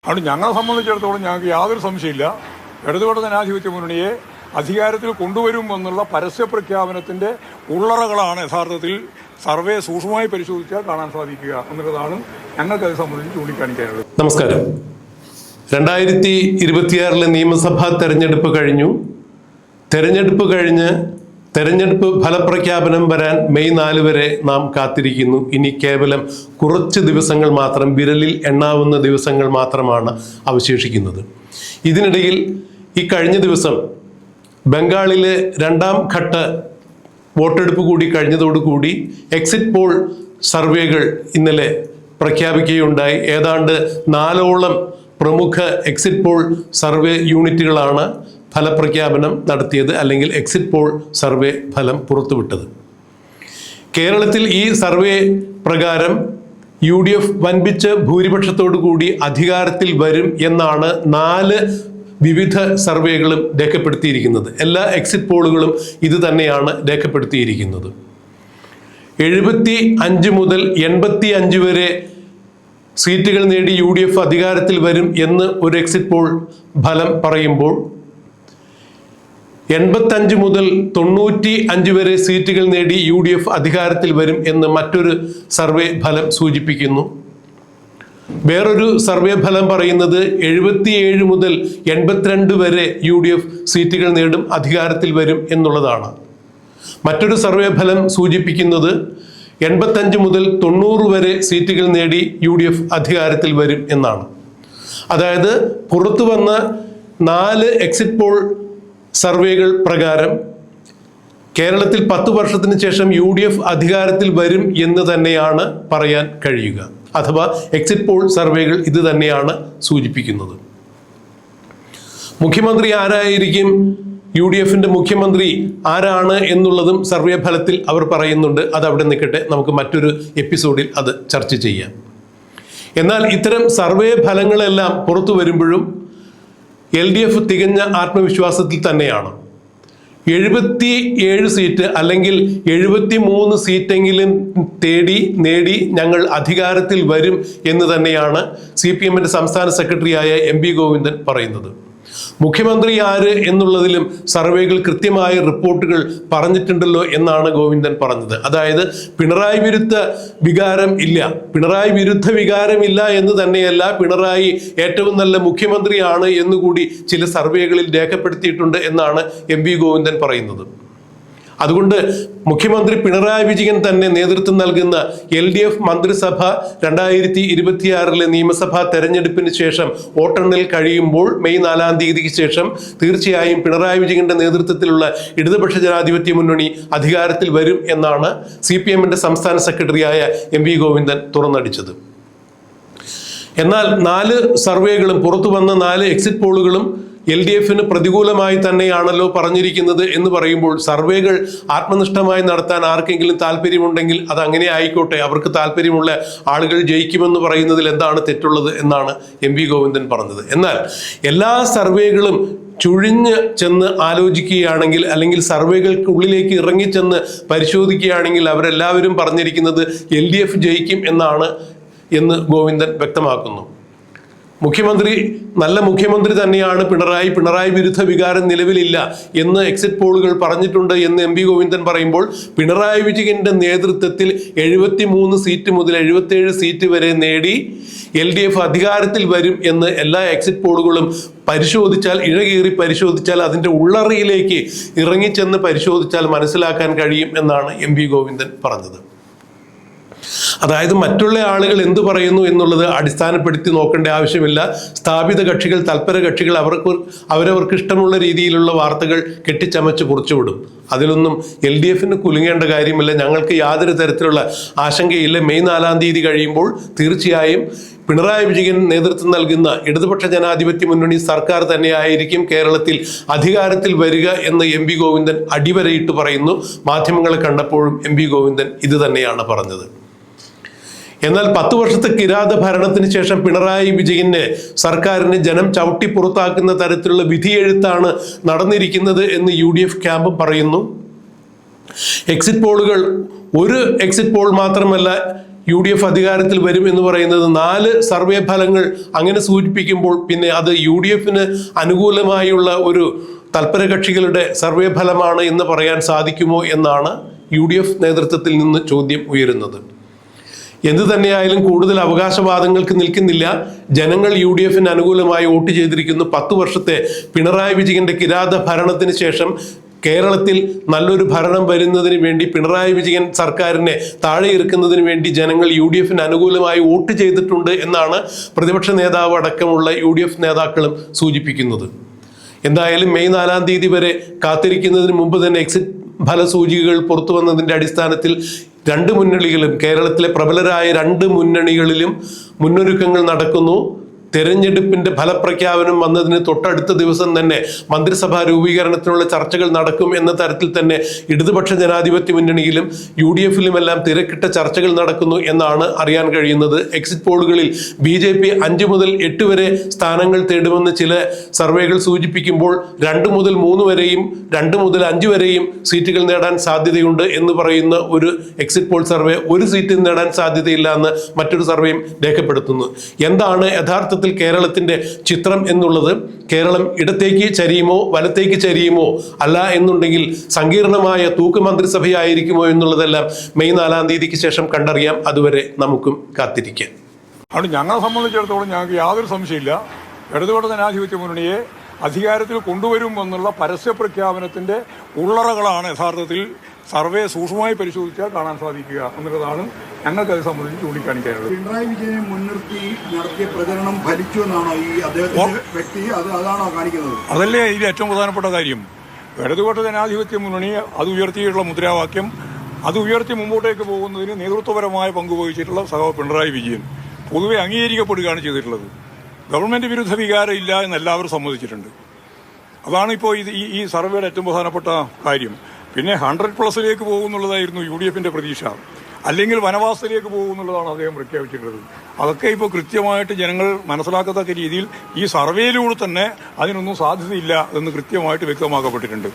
അതുകൊണ്ട് ഞങ്ങളെ സംബന്ധിച്ചിടത്തോളം ഞങ്ങൾക്ക് യാതൊരു സംശയമില്ല, ഇടതുപക്ഷ ജനാധിപത്യ മുന്നണിയെ അധികാരത്തിൽ കൊണ്ടുവരുമെന്നുള്ള പരസ്യ പ്രഖ്യാപനത്തിൻ്റെ ഉള്ളറകളാണ് യഥാർത്ഥത്തിൽ സർവേ സൂക്ഷ്മമായി പരിശോധിച്ചാൽ കാണാൻ സാധിക്കുക എന്നുള്ളതാണ് ഞങ്ങൾക്കത് സംബന്ധിച്ച് ചൂണ്ടിക്കാണിക്കാനുള്ളത്. നമസ്കാരം. 2026 നിയമസഭാ തെരഞ്ഞെടുപ്പ് കഴിഞ്ഞു. തെരഞ്ഞെടുപ്പ് കഴിഞ്ഞ് തെരഞ്ഞെടുപ്പ് ഫലപ്രഖ്യാപനം വരാൻ മെയ് 4 വരെ നാം കാത്തിരിക്കുന്നു. ഇനി കേവലം കുറച്ച് ദിവസങ്ങൾ മാത്രം, വിരലിൽ എണ്ണാവുന്ന ദിവസങ്ങൾ മാത്രമാണ് അവശേഷിക്കുന്നത്. ഇതിനിടയിൽ ഈ കഴിഞ്ഞ ദിവസം ബംഗാളിലെ 2ാം ഘട്ട വോട്ടെടുപ്പ് കൂടി കഴിഞ്ഞതോടുകൂടി എക്സിറ്റ് പോൾ സർവേകൾ ഇന്നലെ പ്രഖ്യാപിക്കുകയുണ്ടായി. ഏതാണ്ട് 4ഓളം പ്രമുഖ എക്സിറ്റ് പോൾ സർവേ യൂണിറ്റുകളാണ് ഫലപ്രഖ്യാപനം നടത്തിയത്, അല്ലെങ്കിൽ എക്സിറ്റ് പോൾ സർവേ ഫലം പുറത്തുവിട്ടത്. കേരളത്തിൽ ഈ സർവേ പ്രകാരം UDF വൻപിച്ച ഭൂരിപക്ഷത്തോടു കൂടി അധികാരത്തിൽ വരും എന്നാണ് 4 വിവിധ സർവേകളും രേഖപ്പെടുത്തിയിരിക്കുന്നത്. എല്ലാ എക്സിറ്റ് പോളുകളും ഇത് തന്നെയാണ് രേഖപ്പെടുത്തിയിരിക്കുന്നത്. 75 മുതൽ 85 വരെ സീറ്റുകൾ നേടി UDF അധികാരത്തിൽ വരും എന്ന് ഒരു എക്സിറ്റ് പോൾ ഫലം പറയുമ്പോൾ 85 മുതൽ 95 വരെ സീറ്റുകൾ നേടി UDF അധികാരത്തിൽ വരും എന്ന് മറ്റൊരു സർവേ ഫലം സൂചിപ്പിക്കുന്നു. വേറൊരു സർവേ ഫലം പറയുന്നത് 77 മുതൽ 82 വരെ UDF സീറ്റുകൾ നേടും, അധികാരത്തിൽ വരും എന്നുള്ളതാണ്. മറ്റൊരു സർവേ ഫലം സൂചിപ്പിക്കുന്നത് 85 മുതൽ 90 വരെ സീറ്റുകൾ നേടി UDF അധികാരത്തിൽ വരും എന്നാണ്. അതായത് പുറത്തു വന്ന 4 എക്സിറ്റ് പോൾ സർവേകൾ പ്രകാരം കേരളത്തിൽ 10 വർഷത്തിന് ശേഷം UDF അധികാരത്തിൽ വരും എന്ന് തന്നെയാണ് പറയാൻ കഴിയുക. അഥവാ എക്സിറ്റ് പോൾ സർവേകൾ ഇത് തന്നെയാണ് സൂചിപ്പിക്കുന്നത്. മുഖ്യമന്ത്രി ആരായിരിക്കും, UDFന്റെ മുഖ്യമന്ത്രി ആരാണ് എന്നുള്ളതും സർവേ ഫലത്തിൽ അവർ പറയുന്നുണ്ട്. അത് അവിടെ നിൽക്കട്ടെ, നമുക്ക് മറ്റൊരു എപ്പിസോഡിൽ അത് ചർച്ച ചെയ്യാം. എന്നാൽ ഇത്തരം സർവേ ഫലങ്ങളെല്ലാം പുറത്തു വരുമ്പോഴും LDF തികഞ്ഞ ആത്മവിശ്വാസത്തിൽ തന്നെയാണ്. 77 സീറ്റ് അല്ലെങ്കിൽ 73 സീറ്റെങ്കിലും നേടി ഞങ്ങൾ അധികാരത്തിൽ വരും എന്ന് തന്നെയാണ് CPMന്റെ സംസ്ഥാന സെക്രട്ടറിയായ MV ഗോവിന്ദൻ പറയുന്നത്. മുഖ്യമന്ത്രി ആര് എന്നുള്ളതിലും സർവേകൾ കൃത്യമായ റിപ്പോർട്ടുകൾ പറഞ്ഞിട്ടുണ്ടല്ലോ എന്നാണ് ഗോവിന്ദൻ പറഞ്ഞത്. അതായത് പിണറായി വിരുദ്ധ വികാരം ഇല്ല, പിണറായി വിരുദ്ധ വികാരമില്ല എന്ന് തന്നെയല്ല, പിണറായി ഏറ്റവും നല്ല മുഖ്യമന്ത്രിയാണ് എന്നുകൂടി ചില സർവേകളിൽ രേഖപ്പെടുത്തിയിട്ടുണ്ട് എന്നാണ് MV ഗോവിന്ദൻ പറയുന്നത്. അതുകൊണ്ട് മുഖ്യമന്ത്രി പിണറായി വിജയൻ തന്നെ നേതൃത്വം നൽകുന്ന LDF മന്ത്രിസഭ 2026 നിയമസഭാ തെരഞ്ഞെടുപ്പിന് ശേഷം വോട്ടെണ്ണൽ കഴിയുമ്പോൾ മെയ് 4-ാം തീയതിക്ക് ശേഷം തീർച്ചയായും പിണറായി വിജയന്റെ നേതൃത്വത്തിലുള്ള ഇടതുപക്ഷ ജനാധിപത്യ മുന്നണി അധികാരത്തിൽ വരും എന്നാണ് CPMന്റെ സംസ്ഥാന സെക്രട്ടറിയായ MV ഗോവിന്ദൻ തുറന്നടിച്ചത്. എന്നാൽ 4 സർവേകളും പുറത്തു വന്ന 4 എക്സിറ്റ് പോളുകളും LDFന് പ്രതികൂലമായി തന്നെയാണല്ലോ പറഞ്ഞിരിക്കുന്നത് എന്ന് പറയുമ്പോൾ സർവേകൾ ആത്മനിഷ്ഠമായി നടത്താൻ ആർക്കെങ്കിലും താല്പര്യമുണ്ടെങ്കിൽ അത് അങ്ങനെ ആയിക്കോട്ടെ, അവർക്ക് താല്പര്യമുള്ള ആളുകൾ ജയിക്കുമെന്ന് പറയുന്നതിൽ എന്താണ് തെറ്റുള്ളത് എന്നാണ് MV ഗോവിന്ദൻ പറഞ്ഞത്. എന്നാൽ എല്ലാ സർവേകളും ചുഴിഞ്ഞ് ചെന്ന് ആലോചിക്കുകയാണെങ്കിൽ, അല്ലെങ്കിൽ സർവേകൾക്കുള്ളിലേക്ക് ഇറങ്ങിച്ചെന്ന് പരിശോധിക്കുകയാണെങ്കിൽ അവരെല്ലാവരും പറഞ്ഞിരിക്കുന്നത് LDF ജയിക്കും എന്ന് ഗോവിന്ദൻ വ്യക്തമാക്കുന്നു. മുഖ്യമന്ത്രി നല്ല മുഖ്യമന്ത്രി തന്നെയാണ് പിണറായി വിരുദ്ധ വികാരം നിലവിലില്ല എന്ന് എക്സിറ്റ് പോളുകൾ പറഞ്ഞിട്ടുണ്ട് എന്ന് MV ഗോവിന്ദൻ പറയുമ്പോൾ പിണറായി വിജയന്റെ നേതൃത്വത്തിൽ 73 സീറ്റ് മുതൽ 77 സീറ്റ് വരെ നേടി LDF അധികാരത്തിൽ വരും എന്ന് എല്ലാ എക്സിറ്റ് പോളുകളും പരിശോധിച്ചാൽ, ഇഴകീറി പരിശോധിച്ചാൽ, അതിൻ്റെ ഉള്ളറയിലേക്ക് ഇറങ്ങിച്ചെന്ന് പരിശോധിച്ചാൽ മനസ്സിലാക്കാൻ കഴിയും എന്നാണ് MV ഗോവിന്ദൻ പറഞ്ഞത്. അതായത് മറ്റുള്ള ആളുകൾ എന്തു പറയുന്നു എന്നുള്ളത് അടിസ്ഥാനപ്പെടുത്തി നോക്കേണ്ട ആവശ്യമില്ല. സ്ഥാപിത കക്ഷികൾ, തൽപര കക്ഷികൾ അവരവർക്ക് ഇഷ്ടമുള്ള രീതിയിലുള്ള വാർത്തകൾ കെട്ടിച്ചമച്ച് കുറിച്ചുവിടും. അതിലൊന്നും LDFന് കുലുങ്ങേണ്ട കാര്യമില്ല. ഞങ്ങൾക്ക് യാതൊരു തരത്തിലുള്ള ആശങ്കയില്ല. മെയ് 4-ാം തീയതി കഴിയുമ്പോൾ തീർച്ചയായും പിണറായി വിജയൻ നേതൃത്വം നൽകുന്ന ഇടതുപക്ഷ ജനാധിപത്യ മുന്നണി സർക്കാർ തന്നെയായിരിക്കും കേരളത്തിൽ അധികാരത്തിൽ വരിക എന്ന് MV ഗോവിന്ദൻ അടിവരയിട്ട് പറയുന്നു. മാധ്യമങ്ങളെ കണ്ടപ്പോഴും MV ഗോവിന്ദൻ ഇത് തന്നെയാണ് പറഞ്ഞത്. എന്നാൽ 10 വർഷത്തെ കിരാത ഭരണത്തിന് ശേഷം പിണറായി വിജയന്റെ സർക്കാരിന് ജനം ചവിട്ടി പുറത്താക്കുന്ന തരത്തിലുള്ള വിധിയെഴുത്താണ് നടന്നിരിക്കുന്നത് എന്ന് UDF ക്യാമ്പ് പറയുന്നു. എക്സിറ്റ് പോളുകൾ, ഒരു എക്സിറ്റ് പോൾ മാത്രമല്ല UDF അധികാരത്തിൽ വരും എന്ന് പറയുന്നത് 4 സർവേ ഫലങ്ങൾ അങ്ങനെ സൂചിപ്പിക്കുമ്പോൾ പിന്നെ അത് UDFന് അനുകൂലമായുള്ള ഒരു തൽപര കക്ഷികളുടെ സർവേ ഫലമാണ് എന്ന് പറയാൻ സാധിക്കുമോ എന്നാണ് UDF നേതൃത്വത്തിൽ നിന്ന് ചോദ്യം ഉയരുന്നത്. എന്തു തന്നെയായാലും കൂടുതൽ അവകാശവാദങ്ങൾക്ക് നിൽക്കുന്നില്ല. ജനങ്ങൾ UDFന് അനുകൂലമായി വോട്ട് ചെയ്തിരിക്കുന്നു. 10 വർഷത്തെ പിണറായി വിജയന്റെ കിരാത ഭരണത്തിന് ശേഷം കേരളത്തിൽ നല്ലൊരു ഭരണം വരുന്നതിന് വേണ്ടി, പിണറായി വിജയൻ സർക്കാരിനെ താഴെ ഇറക്കുന്നതിന് വേണ്ടി ജനങ്ങൾ UDFന് അനുകൂലമായി വോട്ട് ചെയ്തിട്ടുണ്ട് എന്നാണ് പ്രതിപക്ഷ നേതാവ് അടക്കമുള്ള UDF നേതാക്കളും സൂചിപ്പിക്കുന്നത്. എന്തായാലും മെയ് 4-ാം തീയതി വരെ കാത്തിരിക്കുന്നതിന് മുമ്പ് തന്നെ എക്സിറ്റ് ഫലസൂചികകൾ പുറത്തു വന്നതിൻ്റെ അടിസ്ഥാനത്തിൽ 2 മുന്നണികളും, കേരളത്തിലെ പ്രബലരായ 2 മുന്നണികളിലും മുന്നൊരുക്കങ്ങൾ നടക്കുന്നു. തെരഞ്ഞെടുപ്പിന്റെ ഫലപ്രഖ്യാപനം വന്നതിന് തൊട്ടടുത്ത ദിവസം തന്നെ മന്ത്രിസഭാ രൂപീകരണത്തിനുള്ള ചർച്ചകൾ നടക്കും എന്ന തരത്തിൽ തന്നെ ഇടതുപക്ഷ ജനാധിപത്യ മുന്നണിയിലും UDFിലുമെല്ലാം തിരക്കിട്ട ചർച്ചകൾ നടക്കുന്നു എന്നാണ് അറിയാൻ കഴിയുന്നത്. എക്സിറ്റ് പോളുകളിൽ BJP 5 മുതൽ 8 വരെ സ്ഥാനങ്ങൾ തേടുമെന്ന് ചില സർവേകൾ സൂചിപ്പിക്കുമ്പോൾ 2 മുതൽ 3 വരെയും 2 മുതൽ 5 വരെയും സീറ്റുകൾ നേടാൻ സാധ്യതയുണ്ട് എന്ന് പറയുന്ന ഒരു എക്സിറ്റ് പോൾ സർവേ 1 സീറ്റ് നേടാൻ സാധ്യതയില്ല എന്ന് മറ്റൊരു സർവേയും രേഖപ്പെടുത്തുന്നു. എന്താണ് യഥാർത്ഥത്തിൽ കേരളത്തിന്റെ ചിത്രം എന്നുള്ളത്? കേരളം ഇടത്തേക്ക് ചരിയുമോ വലത്തേക്ക് ചരിയുമോ, അല്ല എന്നുണ്ടെങ്കിൽ സങ്കീർണമായ തൂക്ക് മന്ത്രിസഭയായിരിക്കുമോ എന്നുള്ളതെല്ലാം മെയ് 4-ാം തീയതിക്ക് ശേഷം കണ്ടറിയാം. അതുവരെ നമുക്കും കാത്തിരിക്കാം. അതുകൊണ്ട് ഞങ്ങളെ സംബന്ധിച്ചിടത്തോളം ഞങ്ങൾക്ക് യാതൊരു സംശയമില്ല, ഇടതുപക്ഷ ജനാധിപത്യ മുന്നണിയെ അധികാരത്തിൽ കൊണ്ടുവരുമെന്നുള്ള പരസ്യ പ്രഖ്യാപനത്തിന്റെ ഉള്ളറകളാണ് യഥാർത്ഥത്തിൽ സർവേ സൂക്ഷ്മമായി പരിശോധിച്ചാൽ കാണാൻ സാധിക്കുക എന്നുള്ളതാണ് ഞങ്ങൾക്ക് അത് സംബന്ധിച്ച് ചൂണ്ടിക്കാണിക്കാനുള്ളത്. പിണറായി വിജയനെ മുൻനിർത്തി നടത്തിയ പ്രചരണം ഫലിച്ചു എന്നാണോ ഈ അദ്ദേഹത്തിന്റെ വ്യക്തി അതാണോ കാണിക്കുന്നത്? അതല്ലേ ഇതിൽ ഏറ്റവും പ്രധാനപ്പെട്ട കാര്യം. ഇടതുപക്ഷ ജനാധിപത്യ മുന്നണി അത് ഉയർത്തിയിട്ടുള്ള മുദ്രാവാക്യം, അത് ഉയർത്തി മുമ്പോട്ടേക്ക് പോകുന്നതിന് നേതൃത്വപരമായ പങ്കുവഹിച്ചിട്ടുള്ള സഹ പിണറായി വിജയൻ പൊതുവെ അംഗീകരിക്കപ്പെടുകയാണ് ചെയ്തിട്ടുള്ളത്. ഗവൺമെന്റ് വിരുദ്ധ വികാരം ഇല്ല എന്ന് എല്ലാവരും സമ്മതിച്ചിട്ടുണ്ട്. അതാണ് ഇപ്പോൾ ഈ സർവേയുടെ ഏറ്റവും പ്രധാനപ്പെട്ട കാര്യം. പിന്നെ 100+ പോകുന്നുള്ളതായിരുന്നു UDFിന്റെ പ്രതീക്ഷ, അല്ലെങ്കിൽ വനവാസത്തിലേക്ക് പോകുന്നുള്ളതാണ് അദ്ദേഹം പ്രഖ്യാപിച്ചിട്ടുള്ളത്. അതൊക്കെ ഇപ്പോൾ കൃത്യമായിട്ട് ജനങ്ങൾ മനസ്സിലാക്കത്തക്ക രീതിയിൽ ഈ സർവേയിലൂടെ തന്നെ അതിനൊന്നും സാധ്യതയില്ല എന്ന് കൃത്യമായിട്ട് വ്യക്തമാക്കപ്പെട്ടിട്ടുണ്ട്.